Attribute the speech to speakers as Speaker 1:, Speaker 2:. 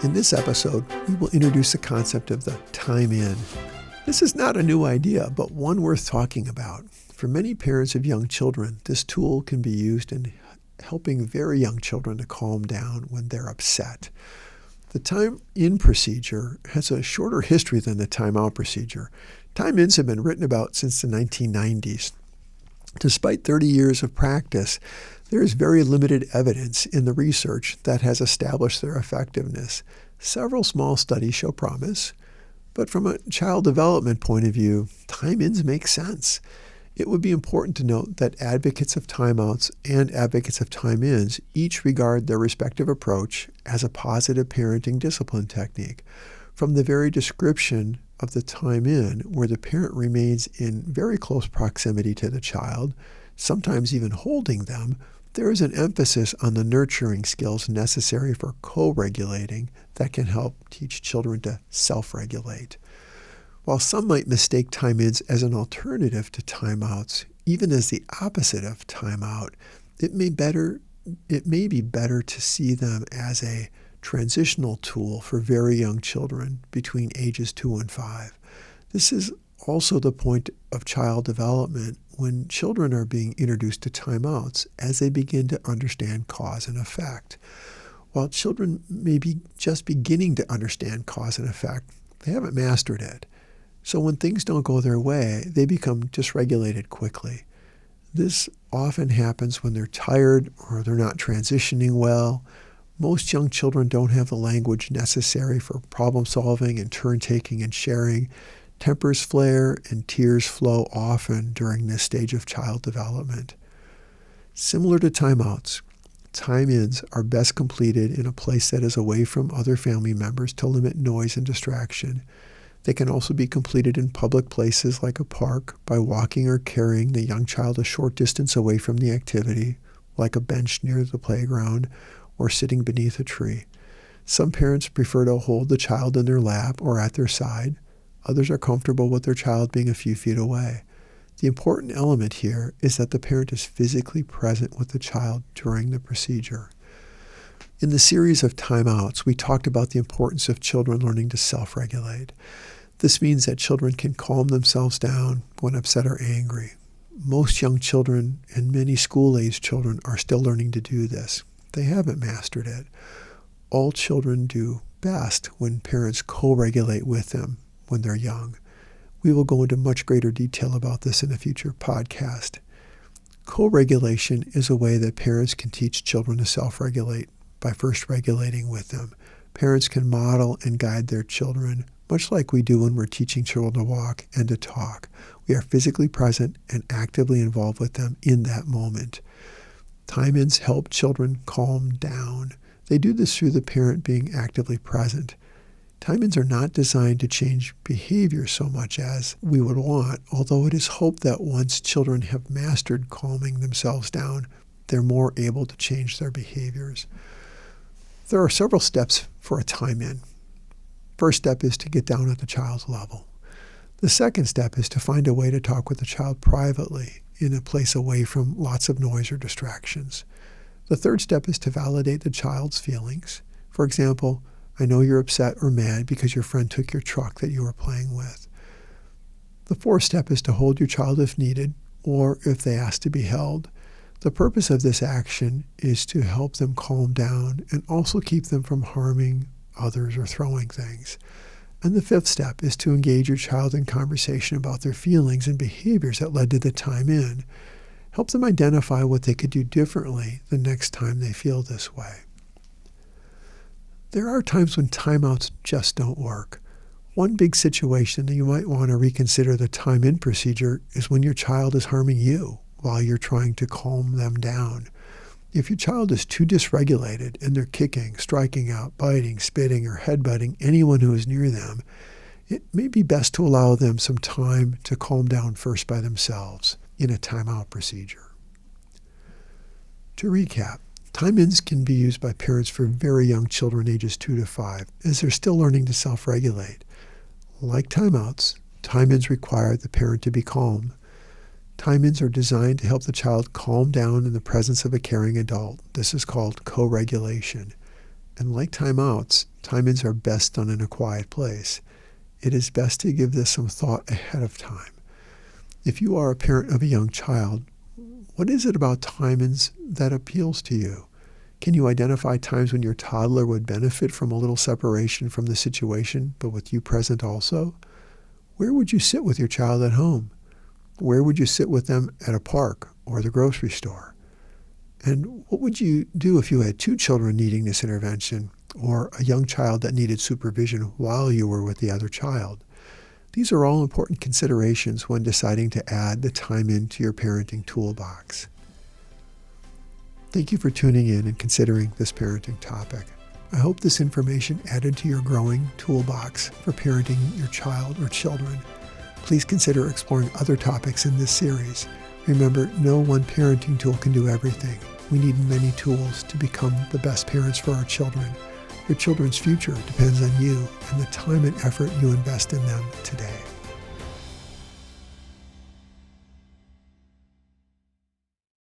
Speaker 1: In this episode, we will introduce the concept of the time in. This is not a new idea, but one worth talking about. For many parents of young children, this tool can be used in helping very young children to calm down when they're upset. The time-in procedure has a shorter history than the time-out procedure. Time-ins have been written about since the 1990s. Despite 30 years of practice, there is very limited evidence in the research that has established their effectiveness. Several small studies show promise, but from a child development point of view, time-ins make sense. It would be important to note that advocates of timeouts and advocates of time-ins each regard their respective approach as a positive parenting discipline technique. From the very description of the time-in, where the parent remains in very close proximity to the child, sometimes even holding them, there is an emphasis on the nurturing skills necessary for co-regulating that can help teach children to self-regulate. While some might mistake time-ins as an alternative to timeouts, even as the opposite of timeout, it may be better to see them as a transitional tool for very young children between ages 2 and 5. This is also the point of child development when children are being introduced to timeouts as they begin to understand cause and effect. While children may be just beginning to understand cause and effect, they haven't mastered it. So when things don't go their way, they become dysregulated quickly. This often happens when they're tired or they're not transitioning well. Most young children don't have the language necessary for problem solving and turn-taking and sharing. Tempers flare and tears flow often during this stage of child development. Similar to timeouts, time-ins are best completed in a place that is away from other family members to limit noise and distraction. They can also be completed in public places like a park by walking or carrying the young child a short distance away from the activity, like a bench near the playground or sitting beneath a tree. Some parents prefer to hold the child in their lap or at their side. Others are comfortable with their child being a few feet away. The important element here is that the parent is physically present with the child during the procedure. In the series of timeouts, we talked about the importance of children learning to self-regulate. This means that children can calm themselves down when upset or angry. Most young children and many school-age children are still learning to do this. They haven't mastered it. All children do best when parents co-regulate with them when they're young. We will go into much greater detail about this in a future podcast. Co-regulation is a way that parents can teach children to self-regulate by first regulating with them. Parents can model and guide their children, much like we do when we're teaching children to walk and to talk. We are physically present and actively involved with them in that moment. Time-ins help children calm down. They do this through the parent being actively present. Time-ins are not designed to change behavior so much as we would want, although it is hoped that once children have mastered calming themselves down, they're more able to change their behaviors. There are several steps for a time-in. First step is to get down at the child's level. The second step is to find a way to talk with the child privately in a place away from lots of noise or distractions. The third step is to validate the child's feelings. For example, I know you're upset or mad because your friend took your truck that you were playing with. The fourth step is to hold your child if needed or if they ask to be held. The purpose of this action is to help them calm down and also keep them from harming others or throwing things. And the fifth step is to engage your child in conversation about their feelings and behaviors that led to the time-in. Help them identify what they could do differently the next time they feel this way. There are times when timeouts just don't work. One big situation that you might want to reconsider the time-in procedure is when your child is harming you while you're trying to calm them down. If your child is too dysregulated and they're kicking, striking out, biting, spitting, or headbutting anyone who is near them, it may be best to allow them some time to calm down first by themselves in a timeout procedure. To recap, time-ins can be used by parents for very young children ages 2 to 5 as they're still learning to self-regulate. Like timeouts, time-ins require the parent to be calm. Time-ins are designed to help the child calm down in the presence of a caring adult. This is called co-regulation. And like timeouts, time-ins are best done in a quiet place. It is best to give this some thought ahead of time. If you are a parent of a young child, what is it about time-ins that appeals to you? Can you identify times when your toddler would benefit from a little separation from the situation, but with you present also? Where would you sit with your child at home? Where would you sit with them at a park or the grocery store? And what would you do if you had two children needing this intervention, or a young child that needed supervision while you were with the other child? These are all important considerations when deciding to add the time-in to your parenting toolbox. Thank you for tuning in and considering this parenting topic. I hope this information added to your growing toolbox for parenting your child or children. Please consider exploring other topics in this series. Remember, no one parenting tool can do everything. We need many tools to become the best parents for our children. Your children's future depends on you and the time and effort you invest in them today.